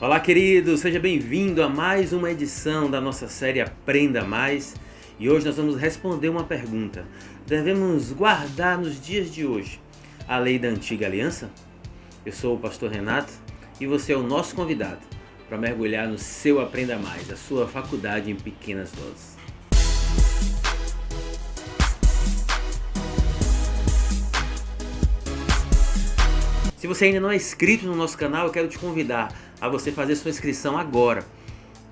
Olá, querido, seja bem-vindo a mais uma edição da nossa série Aprenda Mais. E hoje nós vamos responder uma pergunta: devemos guardar nos dias de hoje a lei da antiga aliança? Eu sou o pastor Renato e você é o nosso convidado para mergulhar no seu Aprenda Mais, a sua faculdade em pequenas doses. Se você ainda não é inscrito no nosso canal, eu quero te convidar a você fazer sua inscrição agora.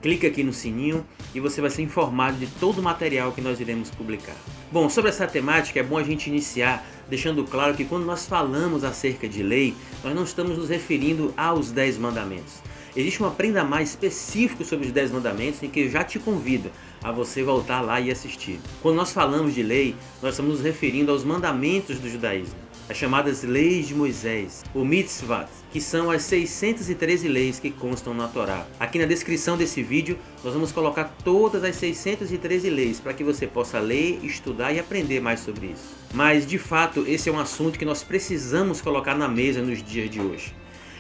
Clique aqui no sininho e você vai ser informado de todo o material que nós iremos publicar. Bom, sobre essa temática é bom a gente iniciar deixando claro que quando nós falamos acerca de lei, nós não estamos nos referindo aos 10 mandamentos. Existe um Aprenda Mais específico sobre os 10 mandamentos em que eu já te convido a você voltar lá e assistir. Quando nós falamos de lei, nós estamos nos referindo aos mandamentos do judaísmo, as chamadas leis de Moisés, o mitzvot, que são as 613 leis que constam na Torá. Aqui na descrição desse vídeo nós vamos colocar todas as 613 leis para que você possa ler, estudar e aprender mais sobre isso. Mas de fato esse é um assunto que nós precisamos colocar na mesa nos dias de hoje.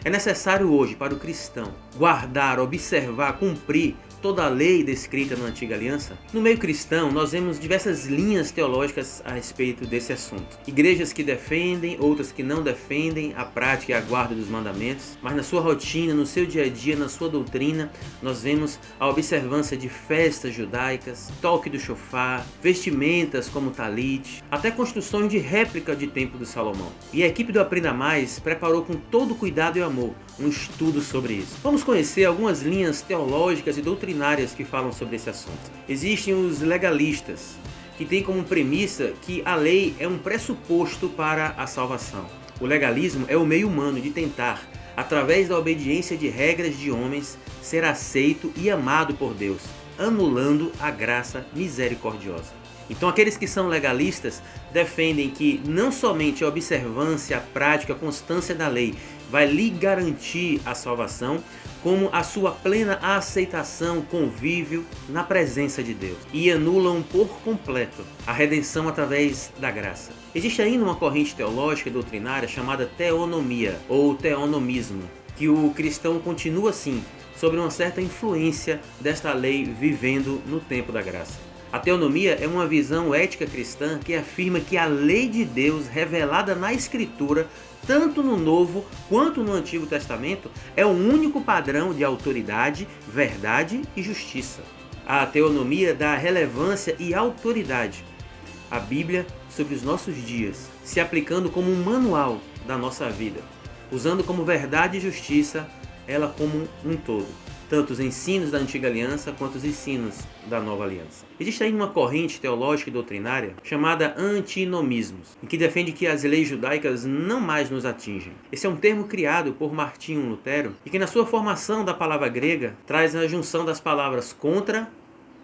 É necessário hoje para o cristão guardar, observar, cumprir toda a lei descrita na Antiga Aliança? No meio cristão, nós vemos diversas linhas teológicas a respeito desse assunto. Igrejas que defendem, outras que não defendem a prática e a guarda dos mandamentos, mas na sua rotina, no seu dia a dia, na sua doutrina, nós vemos a observância de festas judaicas, toque do shofar, vestimentas como talit, até construções de réplica de Templo de Salomão. E a equipe do Aprenda Mais preparou com todo cuidado e amor um estudo sobre isso. Vamos conhecer algumas linhas teológicas e doutrinárias que falam sobre esse assunto. Existem os legalistas, que têm como premissa que a lei é um pressuposto para a salvação. O legalismo é o meio humano de tentar, através da obediência de regras de homens, ser aceito e amado por Deus, anulando a graça misericordiosa. Então aqueles que são legalistas defendem que não somente a observância, a prática, a constância da lei vai lhe garantir a salvação, como a sua plena aceitação, convívio na presença de Deus, e anulam por completo a redenção através da graça. Existe ainda uma corrente teológica e doutrinária chamada teonomia ou teonomismo, que o cristão continua assim, sob uma certa influência desta lei vivendo no tempo da graça. A teonomia é uma visão ética cristã que afirma que a lei de Deus revelada na Escritura, tanto no Novo quanto no Antigo Testamento, é o único padrão de autoridade, verdade e justiça. A teonomia dá relevância e autoridade à Bíblia sobre os nossos dias, se aplicando como um manual da nossa vida, usando como verdade e justiça ela como um todo, tanto os ensinos da Antiga Aliança quanto os ensinos da Nova Aliança. Existe ainda uma corrente teológica e doutrinária chamada antinomismos, em que defende que as leis judaicas não mais nos atingem. Esse é um termo criado por Martinho Lutero e que na sua formação da palavra grega traz a junção das palavras contra,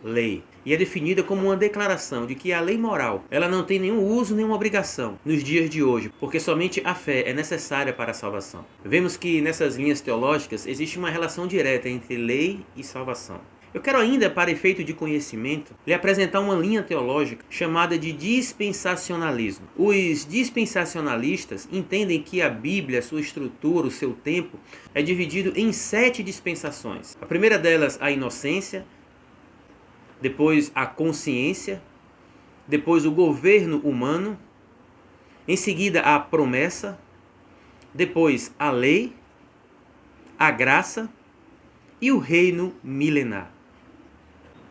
lei, e é definida como uma declaração de que a lei moral ela não tem nenhum uso, nenhuma obrigação nos dias de hoje, porque somente a fé é necessária para a salvação. Vemos que nessas linhas teológicas existe uma relação direta entre lei e salvação. Eu quero ainda, para efeito de conhecimento, lhe apresentar uma linha teológica chamada de dispensacionalismo. Os dispensacionalistas entendem que a Bíblia, sua estrutura, o seu tempo, é dividido em 7 dispensações. A primeira delas, a inocência, depois a consciência, depois o governo humano, em seguida a promessa, depois a lei, a graça e o reino milenar.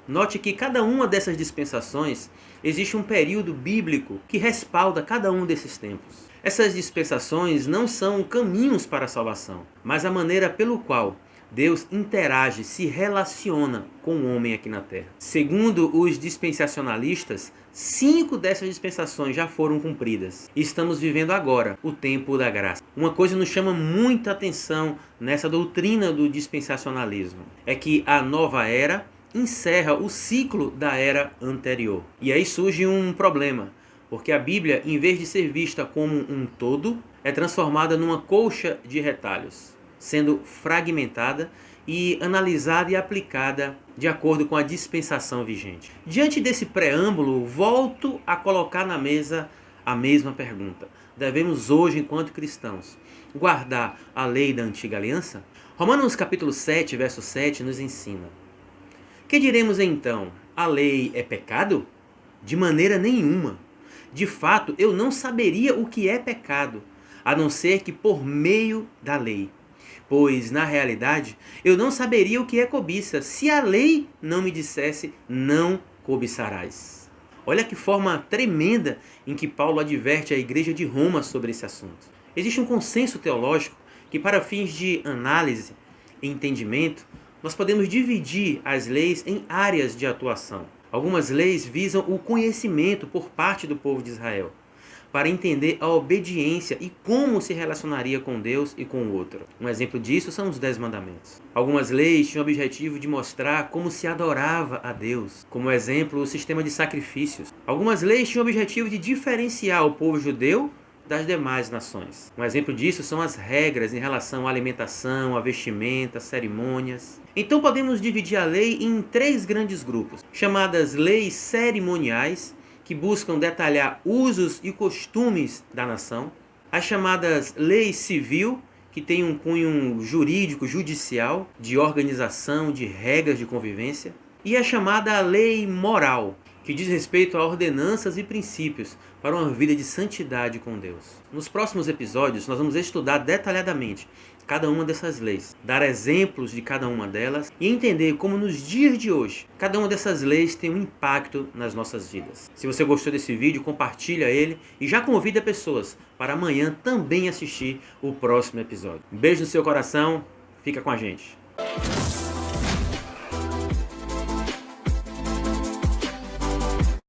Note que cada uma dessas dispensações existe um período bíblico que respalda cada um desses tempos. Essas dispensações não são caminhos para a salvação, mas a maneira pelo qual Deus interage, se relaciona com o homem aqui na Terra. Segundo os dispensacionalistas, 5 dessas dispensações já foram cumpridas. E estamos vivendo agora o tempo da graça. Uma coisa nos chama muita atenção nessa doutrina do dispensacionalismo é que a nova era encerra o ciclo da era anterior. E aí surge um problema, porque a Bíblia, em vez de ser vista como um todo, é transformada numa colcha de retalhos, sendo fragmentada e analisada e aplicada de acordo com a dispensação vigente. Diante desse preâmbulo, volto a colocar na mesa a mesma pergunta. Devemos hoje, enquanto cristãos, guardar a lei da antiga aliança? Romanos capítulo 7, verso 7 nos ensina: que diremos então? A lei é pecado? De maneira nenhuma. De fato, eu não saberia o que é pecado, a não ser que por meio da lei. Pois, na realidade, eu não saberia o que é cobiça, se a lei não me dissesse, não cobiçarás. Olha que forma tremenda em que Paulo adverte a igreja de Roma sobre esse assunto. Existe um consenso teológico que, para fins de análise e entendimento, nós podemos dividir as leis em áreas de atuação. Algumas leis visam o conhecimento por parte do povo de Israel, para entender a obediência e como se relacionaria com Deus e com o outro. Um exemplo disso são os 10 mandamentos. Algumas leis tinham o objetivo de mostrar como se adorava a Deus, como exemplo o sistema de sacrifícios. Algumas leis tinham o objetivo de diferenciar o povo judeu das demais nações. Um exemplo disso são as regras em relação à alimentação, à vestimenta, cerimônias. Então podemos dividir a lei em 3 grandes grupos, chamadas leis cerimoniais, que buscam detalhar usos e costumes da nação, as chamadas leis civil, que têm um cunho jurídico, judicial, de organização, de regras de convivência, e a chamada lei moral, que diz respeito a ordenanças e princípios para uma vida de santidade com Deus. Nos próximos episódios, nós vamos estudar detalhadamente cada uma dessas leis, dar exemplos de cada uma delas e entender como nos dias de hoje, cada uma dessas leis tem um impacto nas nossas vidas. Se você gostou desse vídeo, compartilha ele e já convida pessoas para amanhã também assistir o próximo episódio. Um beijo no seu coração, fica com a gente.